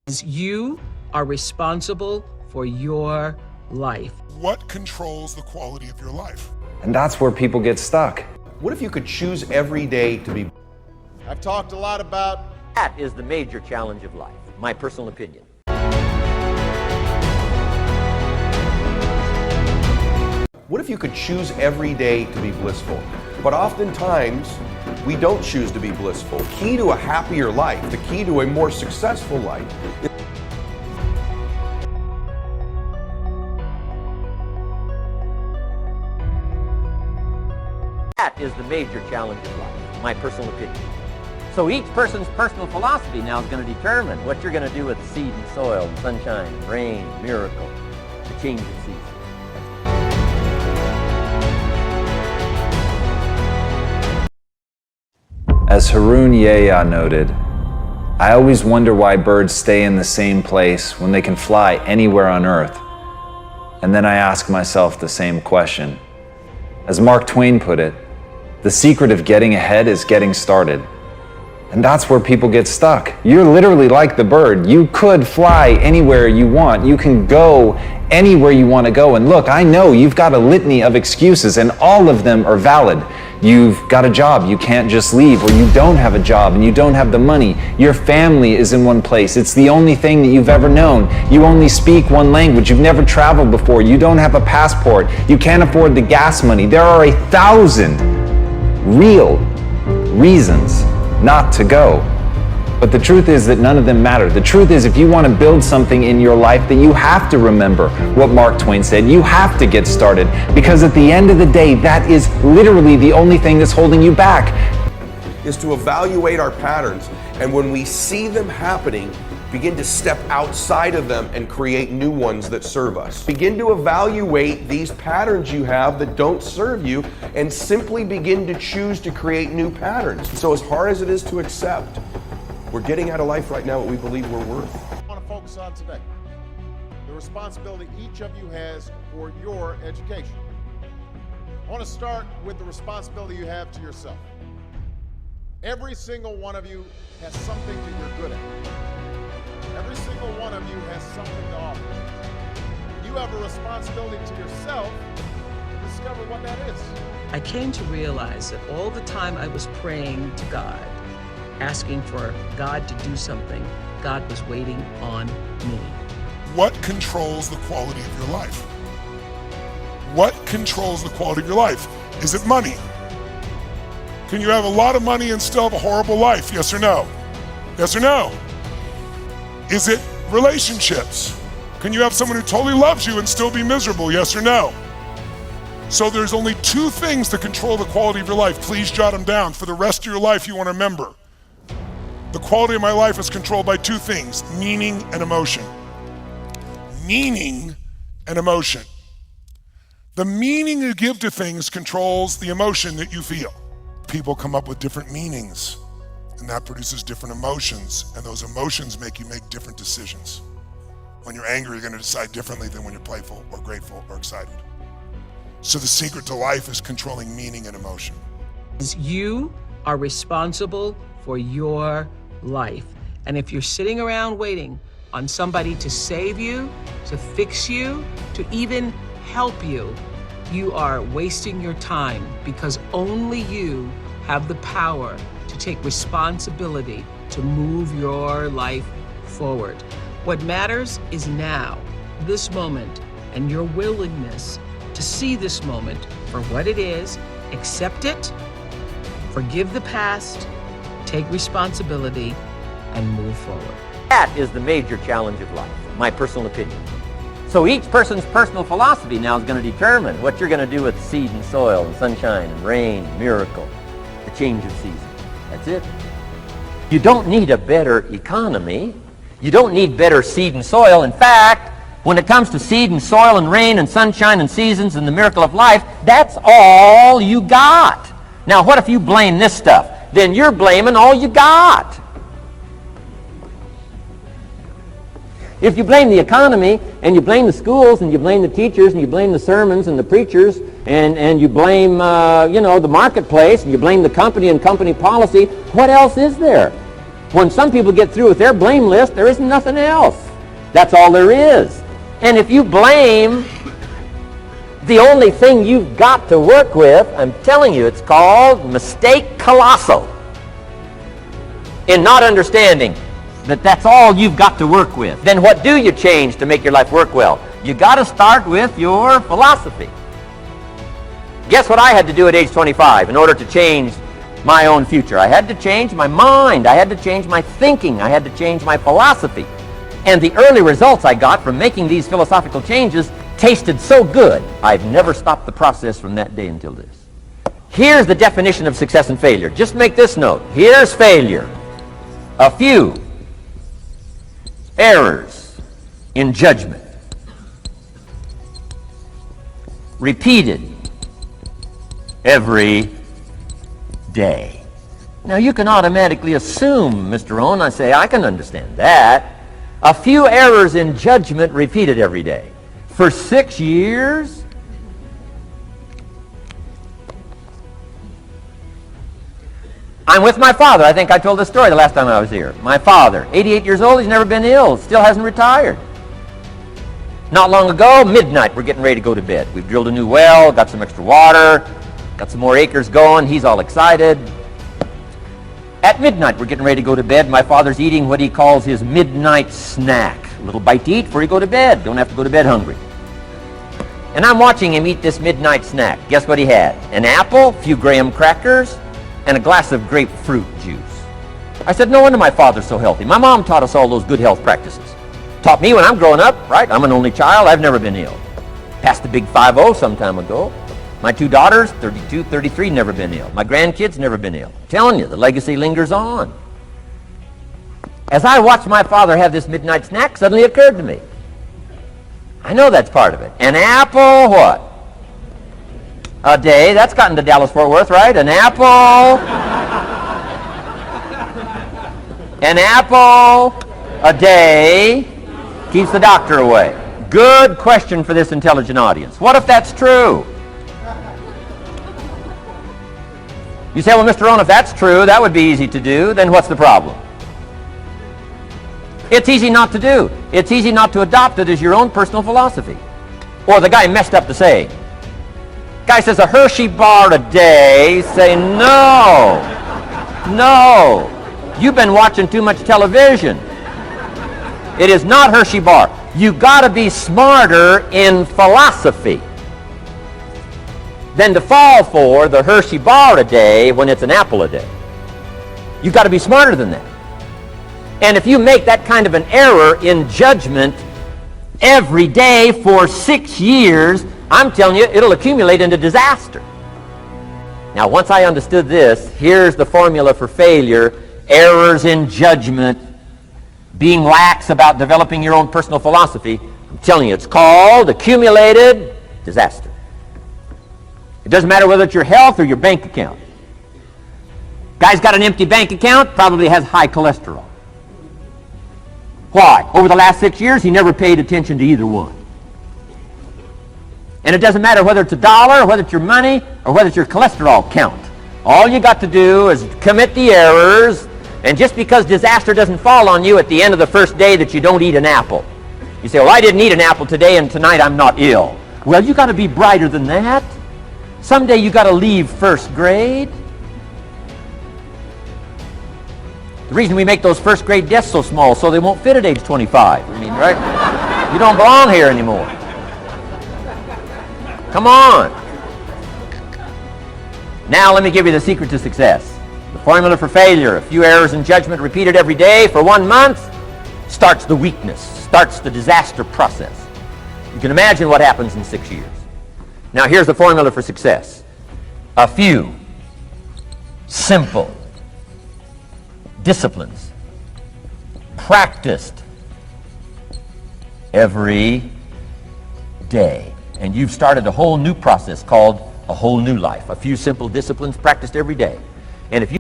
You are responsible for your life. What controls the quality of your life? And that's where people get stuck. What if you could choose every day to be? I've talked a lot about. That is the major challenge of life, my personal opinion. What if you could choose every day to be blissful? But oftentimes, we don't choose to be blissful. The key to a happier life, the key to a more successful life, That is the major challenge of life, my personal opinion. So each person's personal philosophy now is going to determine what you're going to do with the seed and soil, and sunshine, and rain, miracle, the change of season. As Harun Yehya noted, I always wonder why birds stay in the same place when they can fly anywhere on Earth. And then I ask myself the same question. As Mark Twain put it, the secret of getting ahead is getting started. And that's where people get stuck. You're literally like the bird. You could fly anywhere you want. You can go anywhere you want to go. And look, I know you've got a litany of excuses and all of them are valid. You've got a job, you can't just leave, or you don't have a job and you don't have the money. Your family is in one place. It's the only thing that you've ever known. You only speak one language. You've never traveled before. You don't have a passport. You can't afford the gas money. There are 1,000 real reasons not to go. But the truth is that none of them matter. The truth is, if you want to build something in your life, that you have to remember what Mark Twain said. You have to get started, because at the end of the day, that is literally the only thing that's holding you back. is to evaluate our patterns, and when we see them happening, begin to step outside of them and create new ones that serve us. Begin to evaluate these patterns you have that don't serve you and simply begin to choose to create new patterns. So as hard as it is to accept, we're getting out of life right now what we believe we're worth. I want to focus on today the responsibility each of you has for your education. I want to start with the responsibility you have to yourself. Every single one of you has something that you're good at. Every single one of you has something to offer. You have a responsibility to yourself to discover what that is. I came to realize that all the time I was praying to God, asking for God to do something, God was waiting on me. What controls the quality of your life? What controls the quality of your life? Is it money? Can you have a lot of money and still have a horrible life? Yes or no? Yes or no? Is it relationships? Can you have someone who totally loves you and still be miserable? Yes or no? So there's only two things that control the quality of your life. Please jot them down. For the rest of your life, you want to remember. The quality of my life is controlled by two things: meaning and emotion. Meaning and emotion. The meaning you give to things controls the emotion that you feel. People come up with different meanings, and that produces different emotions, and those emotions make you make different decisions. When you're angry, you're going to decide differently than when you're playful or grateful or excited. So the secret to life is controlling meaning and emotion. You are responsible for your life. And if you're sitting around waiting on somebody to save you, to fix you, to even help you, you are wasting your time, because only you have the power to take responsibility to move your life forward. What matters is now, this moment, and your willingness to see this moment for what it is, accept it, forgive the past, take responsibility, and move forward. That is the major challenge of life, my personal opinion. So each person's personal philosophy now is going to determine what you're going to do with seed and soil and sunshine and rain, miracle, the change of season. That's it. You don't need a better economy. You don't need better seed and soil. In fact, when it comes to seed and soil and rain and sunshine and seasons and the miracle of life, that's all you got. Now, what if you blame this stuff? Then you're blaming all you got. If you blame the economy, and you blame the schools, and you blame the teachers, and you blame the sermons and the preachers, and you blame the marketplace, and you blame the company and company policy, what else is there? When some people get through with their blame list, there isn't nothing else. That's all there is. And if you blame the only thing you've got to work with, I'm telling you, it's called mistake colossal. In not understanding that that's all you've got to work with. Then what do you change to make your life work well? You got to start with your philosophy. Guess what I had to do at age 25 in order to change my own future? I had to change my mind. I had to change my thinking. I had to change my philosophy. And the early results I got from making these philosophical changes tasted so good, I've never stopped the process from that day until this. Here's the definition of success and failure. Just make this note. Here's failure. A few errors in judgment, repeated every day. Now you can automatically assume, Mr. Rohn, I say, I can understand that. A few errors in judgment repeated every day. For 6 years? I'm with my father. I think I told this story the last time I was here. My father, 88 years old, he's never been ill, still hasn't retired. Not long ago, midnight, we're getting ready to go to bed. We've drilled a new well, got some extra water, got some more acres going. He's all excited. At midnight, we're getting ready to go to bed. My father's eating what he calls his midnight snack. A little bite to eat before you go to bed. Don't have to go to bed hungry. And I'm watching him eat this midnight snack. Guess what he had? An apple, a few graham crackers, and a glass of grapefruit juice. I said, no wonder my father's so healthy. My mom taught us all those good health practices. Taught me when I'm growing up, right? I'm an only child. I've never been ill. Passed the big 5-0 some time ago. My 2 daughters, 32, 33, never been ill. My grandkids, never been ill. I'm telling you, the legacy lingers on. As I watched my father have this midnight snack, suddenly it occurred to me. I know that's part of it. An apple, what? A day. That's gotten to Dallas-Fort Worth, right? An apple. An apple a day keeps the doctor away. Good question for this intelligent audience. What if that's true? You say, well, Mr. Rohn, if that's true, that would be easy to do. Then what's the problem? It's easy not to do. It's easy not to adopt it as your own personal philosophy. Or the guy messed up the saying. Guy says a Hershey bar a day. Say, no. No. You've been watching too much television. It is not Hershey bar. You've got to be smarter in philosophy than to fall for the Hershey bar a day when it's an apple a day. You've got to be smarter than that. And if you make that kind of an error in judgment every day for 6 years, I'm telling you, it'll accumulate into disaster. Now, once I understood this, here's the formula for failure: errors in judgment, being lax about developing your own personal philosophy. I'm telling you, it's called accumulated disaster. It doesn't matter whether it's your health or your bank account. Guy's got an empty bank account, probably has high cholesterol. Why? Over the last 6 years, he never paid attention to either one. And it doesn't matter whether it's a dollar, or whether it's your money, or whether it's your cholesterol count. All you got to do is commit the errors, and just because disaster doesn't fall on you at the end of the first day that you don't eat an apple. You say, well, I didn't eat an apple today, and tonight I'm not ill. Well, you got to be brighter than that. Someday you got to leave first grade. The reason we make those first grade desks so small so they won't fit at age 25. I mean, right? You don't belong here anymore. Come on. Now let me give you the secret to success. The formula for failure: a few errors in judgment repeated every day for 1 month starts the weakness, starts the disaster process. You can imagine what happens in 6 years. Now here's the formula for success: a few simple disciplines practiced every day. And you've started a whole new process called a whole new life. A few simple disciplines practiced every day. And if you